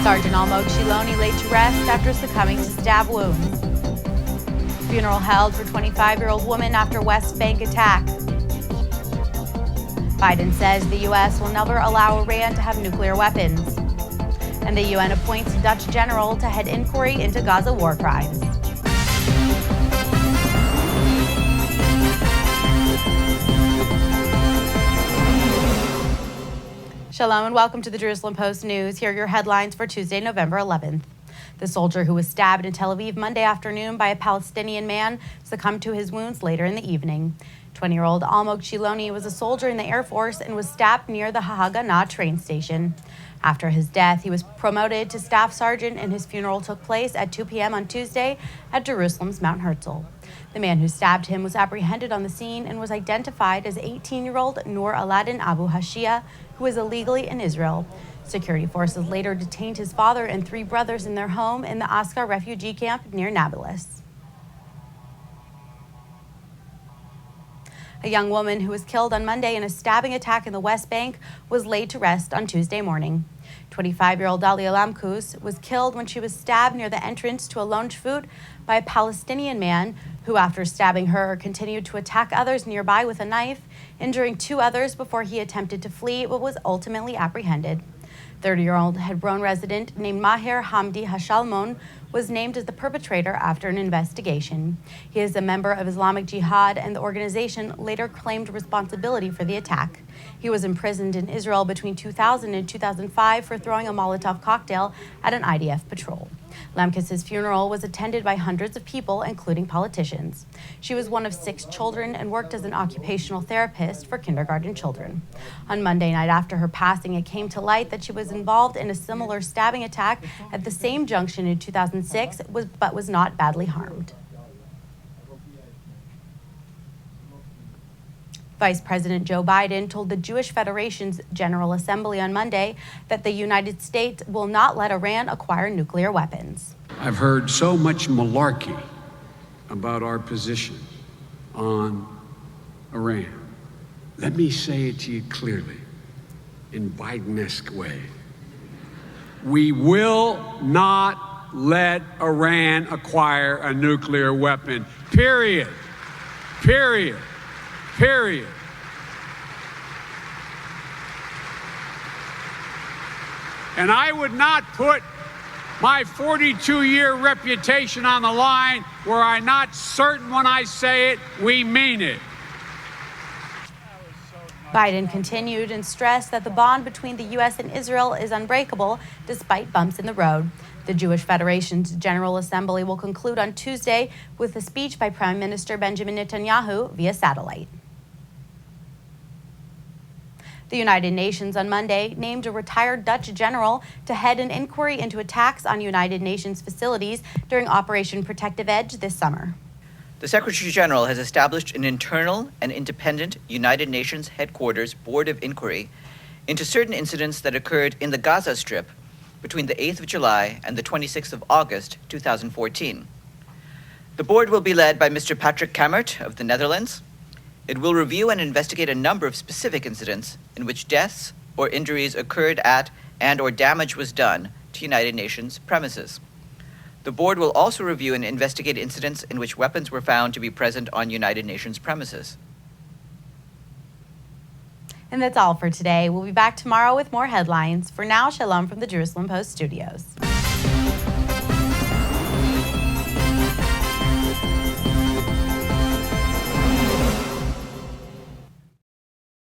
Sergeant Almog Shiloni laid to rest after succumbing to stab wounds. Funeral held for 25-year-old woman after West Bank attack. Biden says the U.S. will never allow Iran to have nuclear weapons. And the UN appoints Dutch general to head inquiry into Gaza war crimes. Shalom and welcome to the Jerusalem Post News. Here are your headlines for Tuesday, November 11th. The soldier who was stabbed in Tel Aviv Monday afternoon by a Palestinian man succumbed to his wounds later in the evening. 20-year-old Almog Shiloni was a soldier in the Air Force and was stabbed near the Haganah train station. After his death, he was promoted to staff sergeant and his funeral took place at 2 p.m. on Tuesday at Jerusalem's Mount Herzl. The man who stabbed him was apprehended on the scene and was identified as 18-year-old Noor Aladdin Abu Hashia, who is illegally in Israel. Security forces later detained his father and 3 brothers in their home in the Askar refugee camp near Nablus. A young woman who was killed on Monday in a stabbing attack in the West Bank was laid to rest on Tuesday morning. 25-year-old Dalia Lamkus was killed when she was stabbed near the entrance to a lounge food by a Palestinian man who, after stabbing her, continued to attack others nearby with a knife, injuring 2 others before he attempted to flee but was ultimately apprehended. 30-year-old Hebron resident named Maher Hamdi Hashalmon was named as the perpetrator after an investigation. He is a member of Islamic Jihad, and the organization later claimed responsibility for the attack. He was imprisoned in Israel between 2000 and 2005 for throwing a Molotov cocktail at an IDF patrol. Lamkis's funeral was attended by hundreds of people, including politicians. She was one of 6 children and worked as an occupational therapist for kindergarten children. On Monday night after her passing, it came to light that she was involved in a similar stabbing attack at the same junction in 2006, but was not badly harmed. Vice President Joe Biden told the Jewish Federation's General Assembly on Monday that the United States will not let Iran acquire nuclear weapons. I've heard so much malarkey about our position on Iran. Let me say it to you clearly, in Biden-esque way. We will not let Iran acquire a nuclear weapon, period. Period. Period. And I would not put my 42-year reputation on the line where I'm not certain when I say it, we mean it. Biden continued and stressed that the bond between the U.S. and Israel is unbreakable despite bumps in the road. The Jewish Federation's General Assembly will conclude on Tuesday with a speech by Prime Minister Benjamin Netanyahu via satellite. The United Nations on Monday named a retired Dutch general to head an inquiry into attacks on United Nations facilities during Operation Protective Edge this summer. The Secretary General has established an internal and independent United Nations Headquarters Board of Inquiry into certain incidents that occurred in the Gaza Strip between the 8th of July and the 26th of August, 2014. The board will be led by Mr. Patrick Kammert of the Netherlands. It will review and investigate a number of specific incidents in which deaths or injuries occurred at and/or damage was done to United Nations premises. The board will also review and investigate incidents in which weapons were found to be present on United Nations premises. And that's all for today. We'll be back tomorrow with more headlines. For now, shalom from the Jerusalem Post studios.